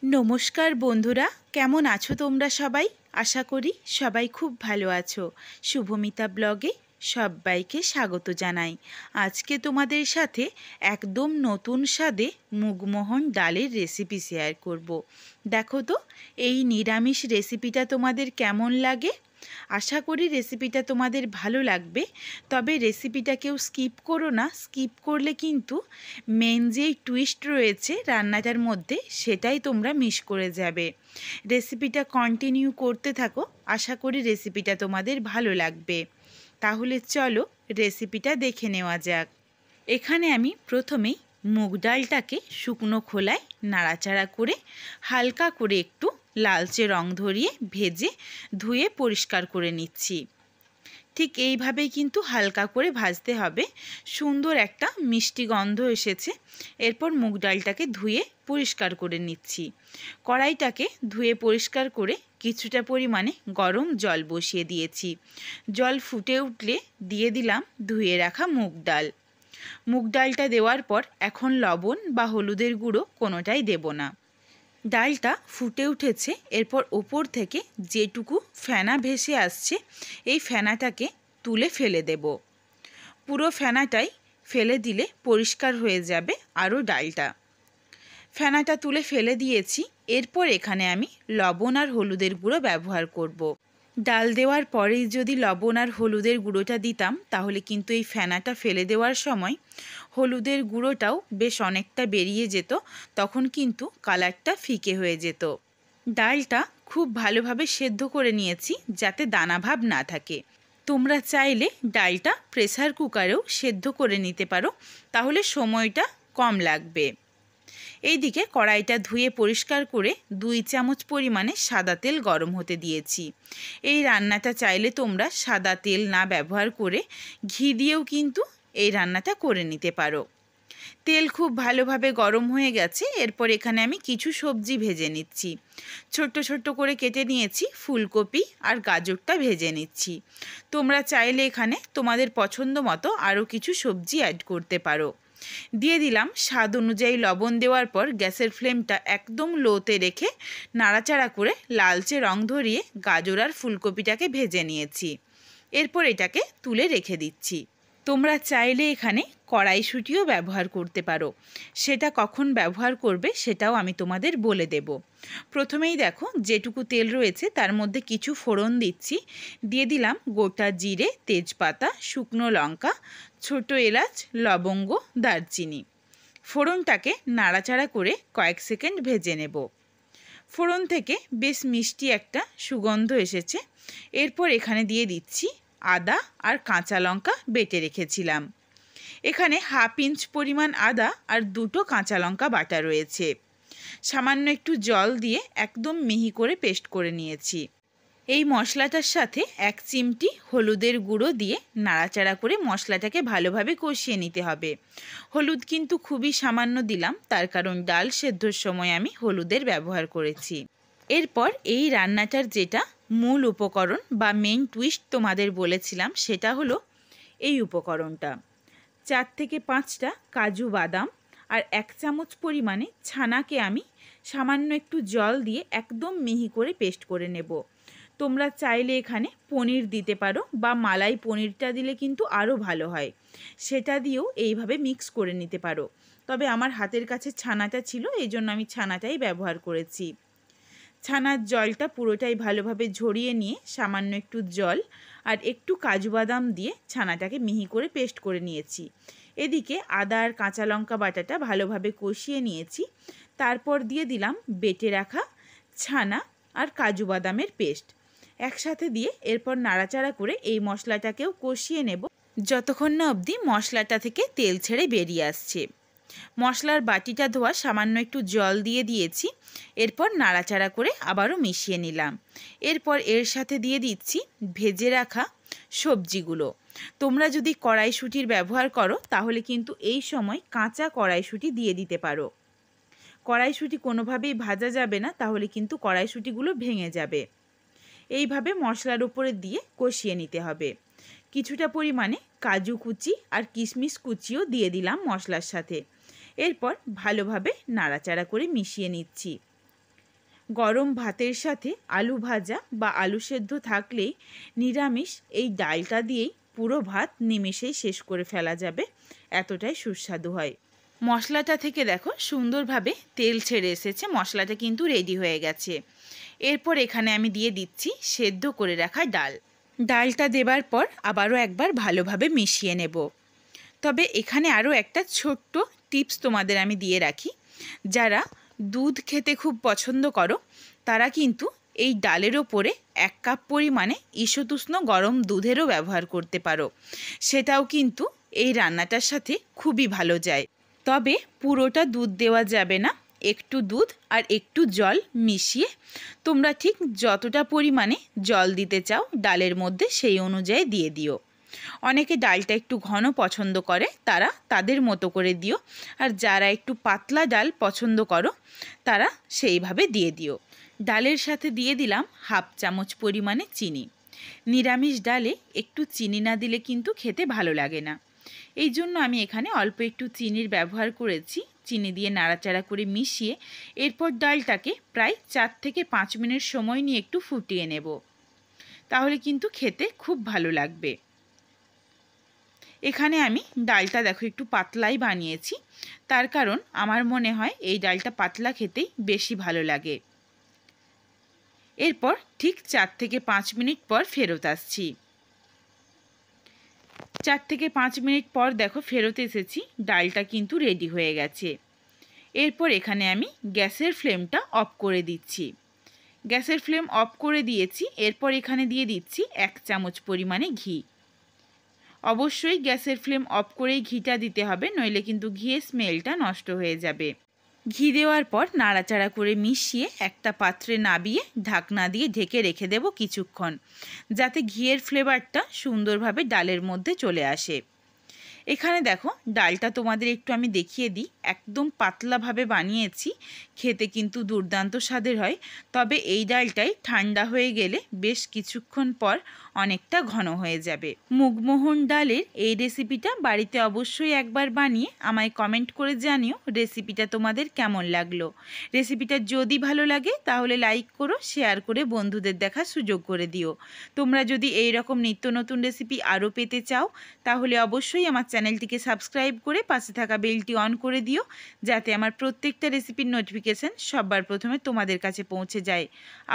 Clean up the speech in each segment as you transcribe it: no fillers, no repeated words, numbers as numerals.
নমস্কার বন্ধুরা, কেমন আছো তোমরা সবাই? আশা করি সবাই খুব ভালো আছো। শুভমিতা ব্লগে সবাইকে স্বাগত জানাই। আজকে তোমাদের সাথে একদম নতুন স্বাদে মুগমোহন ডালের রেসিপি শেয়ার করব। দেখো তো এই নিরামিষ রেসিপিটা তোমাদের কেমন লাগে। আশা করি রেসিপিটা তোমাদের ভালো লাগবে। তবে রেসিপিটা কেউ স্কিপ করো না, স্কিপ করলে কিন্তু মেন যেই টুইস্ট রয়েছে রান্নাটার মধ্যে সেটাই তোমরা মিস করে যাবে। রেসিপিটা কন্টিনিউ করতে থাকো, আশা করি রেসিপিটা তোমাদের ভালো লাগবে। তাহলে চলো রেসিপিটা দেখে নেওয়া যাক। এখানে আমি প্রথমেই মুগ ডালটাকে শুকনো খোলায় নাড়াচাড়া করে হালকা করে একটু লালচে রং ধরিয়ে ভেজে ধুয়ে পরিষ্কার করে নিচ্ছি। ঠিক এইভাবেই কিন্তু হালকা করে ভাজতে হবে। সুন্দর একটা মিষ্টি গন্ধ এসেছে। এরপর মুগ ডালটাকে ধুয়ে পরিষ্কার করে নিচ্ছি। কড়াইটাকে ধুয়ে পরিষ্কার করে কিছুটা পরিমাণে গরম জল বসিয়ে দিয়েছি। জল ফুটে উঠলে দিয়ে দিলাম ধুয়ে রাখা মুগ ডাল। মুগ ডালটা দেওয়ার পর এখন লবণ বা হলুদের গুঁড়ো কোনোটাই দেব না। ডালটা ফুটে উঠেছে, এরপর ওপর থেকে যেটুকু ফেনা ভেসে আসছে এই ফেনাটাকে তুলে ফেলে দেব। পুরো ফেনাটাই ফেলে দিলে পরিষ্কার হয়ে যাবে আরও ডালটা। ফেনাটা তুলে ফেলে দিয়েছি। এরপর এখানে আমি লবণ আর হলুদের গুঁড়ো ব্যবহার করব। ডাল দেওয়ার পরেই যদি লবণ আর হলুদের গুঁড়োটা দিতাম তাহলে কিন্তু এই ফেনাটা ফেলে দেওয়ার সময় হলুদের গুঁড়োটাও বেশ অনেকটা বেরিয়ে যেত, তখন কিন্তু কালারটা ফিকে হয়ে যেত। ডালটা খুব ভালোভাবে সেদ্ধ করে নিয়েছি যাতে দানাভাব না থাকে। তোমরা চাইলে ডালটা প্রেসার কুকারেও সেদ্ধ করে নিতে পারো, তাহলে সময়টা কম লাগবে। এইদিকে কড়াইটা ধুয়ে পরিষ্কার করে 2 চামচ পরিমাণে সাদা তেল গরম হতে দিয়েছি। এই রান্নাটা চাইলে তোমরা সাদা তেল না ব্যবহার করে ঘি দিয়েও কিন্তু এই রান্নাটা করে নিতে পারো। তেল খুব ভালোভাবে গরম হয়ে গেছে। এরপর এখানে আমি কিছু সবজি ভেজে নিচ্ছি। ছোট্ট ছোট্ট করে কেটে নিয়েছি ফুলকপি আর গাজরটা ভেজে নিচ্ছি। তোমরা চাইলে এখানে তোমাদের পছন্দ মতো আরও কিছু সবজি অ্যাড করতে পারো। দিয়ে দিলাম স্বাদ অনুযায়ী লবণ। দেওয়ার পর গ্যাসের ফ্লেমটা একদম লোতে রেখে নাড়াচাড়া করে লালচে রং ধরিয়ে গাজর আর ফুলকপিটাকে ভেজে নিয়েছি। এরপর এটাকে তুলে রেখে দিচ্ছি। তোমরা চাইলে এখানে কড়াইশুঁটিও ব্যবহার করতে পারো। সেটা কখন ব্যবহার করবে সেটাও আমি তোমাদের বলে দেব। প্রথমেই দেখো যেটুকু তেল রয়েছে তার মধ্যে কিছু ফোড়ন দিচ্ছি। দিয়ে দিলাম গোটা জিরে, তেজপাতা, শুকনো লঙ্কা, ছোট এলাচ, লবঙ্গ, দারচিনি। ফোড়নটাকে নাড়াচাড়া করে কয়েক সেকেন্ড ভেজে নেব। ফোড়ন থেকে বেশ মিষ্টি একটা সুগন্ধ এসেছে। এরপর এখানে দিয়ে দিচ্ছি আদা আর কাঁচা লঙ্কা বেটে রেখেছিলাম। এখানে 1/2 ইঞ্চ পরিমাণ আদা আর 2টো কাঁচা লঙ্কা বাটা রয়েছে। সামান্য একটু জল দিয়ে একদম মিহি করে পেস্ট করে নিয়েছি। এই মশলাটার সাথে 1 চিমটি হলুদের গুঁড়ো দিয়ে নাড়াচাড়া করে মশলাটাকে ভালোভাবে কষিয়ে নিতে হবে। হলুদ কিন্তু খুবই সামান্য দিলাম, তার কারণ ডাল সেদ্ধর সময় আমি হলুদের ব্যবহার করেছি। এরপর এই রান্নাটার যেটা মূল উপকরণ বা মেন টুইস্ট তোমাদের বলেছিলাম সেটা হলো এই উপকরণটা। 4 থেকে 5টা কাজু বাদাম আর 1 চামচ পরিমাণে ছানাকে আমি সামান্য একটু জল দিয়ে একদম মিহি করে পেস্ট করে নেব। তোমরা চাইলে এখানে পনির দিতে পারো বা মালাই পনিরটা দিলে কিন্তু আরও ভালো হয়, সেটা দিয়েও এইভাবে মিক্স করে নিতে পারো। তবে আমার হাতের কাছে ছানাটা ছিল, এই জন্য আমি ছানাটাই ব্যবহার করেছি। ছানার জলটা পুরোটাই ভালোভাবে ঝরিয়ে নিয়ে সামান্য একটু জল আর একটু কাজু বাদাম দিয়ে ছানাটাকে মিহি করে পেস্ট করে নিয়েছি। এদিকে আদা আর কাঁচা লঙ্কা বাটাটা ভালোভাবে কষিয়ে নিয়েছি। তারপর দিয়ে দিলাম বেটে রাখা ছানা আর কাজু বাদামের পেস্ট একসাথে দিয়ে এরপর নাড়াচাড়া করে এই মশলাটাকেও কষিয়ে নেব যতক্ষণ না অবধি মশলাটা থেকে তেল ছেড়ে বেরিয়ে আসছে। মশলার বাটিটা ধোয়া সামান্য একটু জল দিয়ে দিয়েছি। এরপর নাড়াচাড়া করে আবারও মিশিয়ে নিলাম। এরপর এর সাথে দিয়ে দিচ্ছি ভেজে রাখা সবজিগুলো। তোমরা যদি কড়াইশুঁটির ব্যবহার করো তাহলে কিন্তু এই সময় কাঁচা কড়াইশুঁটি দিয়ে দিতে পারো। কড়াইশুঁটি কোনোভাবেই ভাজা যাবে না, তাহলে কিন্তু কড়াইশুঁটিগুলো ভেঙে যাবে। এইভাবে মশলার উপরে দিয়ে কষিয়ে নিতে হবে। কিছুটা পরিমাণে কাজু কুচি আর কিশমিশ কুচিও দিয়ে দিলাম মশলার সাথে। এরপর ভালোভাবে নাড়াচাড়া করে মিশিয়ে নিচ্ছি। গরম ভাতের সাথে আলু ভাজা বা আলু সেদ্ধ থাকলেই নিরামিষ এই ডালটা দিয়েই পুরো ভাত নিমেষেই শেষ করে ফেলা যাবে, এতটাই সুস্বাদু হয়। মশলাটা থেকে দেখো সুন্দরভাবে তেল ছেড়ে এসেছে, মশলাটা কিন্তু রেডি হয়ে গেছে। এরপর এখানে আমি দিয়ে দিচ্ছি সেদ্ধ করে রাখা ডাল। ডালটা দেবার পর আবারও একবার ভালোভাবে মিশিয়ে নেব। তবে এখানে আরও একটা ছোট্ট টিপস তোমাদের আমি দিয়ে রাখি, যারা দুধ খেতে খুব পছন্দ করো তারা কিন্তু এই ডালের ওপরে 1 কাপ পরিমাণে ঈষদুষ্ণ গরম দুধেরও ব্যবহার করতে পারো, সেটাও কিন্তু এই রান্নাটার সাথে খুবই ভালো যায়। তবে পুরোটা দুধ দেওয়া যাবে না, একটু দুধ আর একটু জল মিশিয়ে তোমরা ঠিক যতটা পরিমাণে জল দিতে চাও ডালের মধ্যে সেই অনুযায়ী দিয়ে দিও। অনেকে ডালটা একটু ঘন পছন্দ করে, তারা তাদের মতো করে দিও, আর যারা একটু পাতলা ডাল পছন্দ করো তারা সেইভাবে দিয়ে দিও। ডালের সাথে দিয়ে দিলাম 1/2 চামচ পরিমাণে চিনি। নিরামিষ ডালে একটু চিনি না দিলে কিন্তু খেতে ভালো লাগে না, এই জন্য আমি এখানে অল্প একটু চিনির ব্যবহার করেছি। চিনি দিয়ে নাড়াচাড়া করে মিশিয়ে এরপর ডালটাকে প্রায় 4 থেকে 5 মিনিট সময় নিয়ে একটু ফুটিয়ে নেব, তাহলে কিন্তু খেতে খুব ভালো লাগবে। এখানে আমি ডালটা দেখো একটু পাতলাই বানিয়েছি, তার কারণ আমার মনে হয় এই ডালটা পাতলা খেতেই বেশি ভালো লাগে। এরপর ঠিক 4 থেকে 5 মিনিট পর ফেরত আসছি। 4 থেকে 5 মিনিট পর দেখো ফেরত এসেছি, ডালটা কিন্তু রেডি হয়ে গেছে। এরপর এখানে আমি গ্যাসের ফ্লেমটা অফ করে দিচ্ছি। গ্যাসের ফ্লেম অফ করে দিয়েছি। এরপর এখানে দিয়ে দিচ্ছি 1 চামচ পরিমাণে ঘি। অবশ্যই গ্যাসের ফ্লেম অফ করেই ঘিটা দিতে হবে, নইলে কিন্তু ঘিয়ের স্মেলটা নষ্ট হয়ে যাবে। ঘি দেওয়ার পর নাড়াচাড়া করে মিশিয়ে একটা পাত্রে নাবিয়ে ঢাকনা দিয়ে ঢেকে রেখে দেব কিছুক্ষণ, যাতে ঘিয়ের ফ্লেভারটা সুন্দরভাবে ডালের মধ্যে চলে আসে। এখানে দেখো ডালটা তোমাদের একটু আমি দেখিয়ে দিই, একদম পাতলাভাবে বানিয়েছি, খেতে কিন্তু দুর্দান্ত স্বাদের হয়। তবে এই ডালটাই ঠান্ডা হয়ে গেলে বেশ কিছুক্ষণ পর অনেকটা ঘন হয়ে যাবে। মুগমোহন ডালের এই রেসিপিটা বাড়িতে অবশ্যই একবার বানিয়ে আমায় কমেন্ট করে জানিও রেসিপিটা তোমাদের কেমন লাগলো। রেসিপিটা যদি ভালো লাগে তাহলে লাইক করো, শেয়ার করে বন্ধুদের দেখার সুযোগ করে দিও। তোমরা যদি এই রকম নিত্য নতুন রেসিপি আরও পেতে চাও তাহলে অবশ্যই আমার চ্যানেলটিকে সাবস্ক্রাইব করে পাশে থাকা বেলটি অন করে দিও, যাতে আমার প্রত্যেকটা রেসিপির নোটিফিকেশান সবার প্রথমে তোমাদের কাছে পৌঁছে যায়।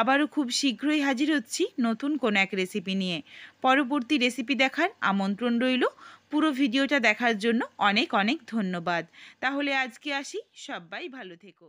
আবারও খুব শীঘ্রই হাজির হচ্ছি নতুন কোনো এক রেসিপি নিয়ে। পরবর্তী রেসিপি দেখার আমন্ত্রণ রইল। পুরো ভিডিওটা দেখার জন্য অনেক অনেক ধন্যবাদ। তাহলে আজকে আসি, সবাই ভালো থেকো।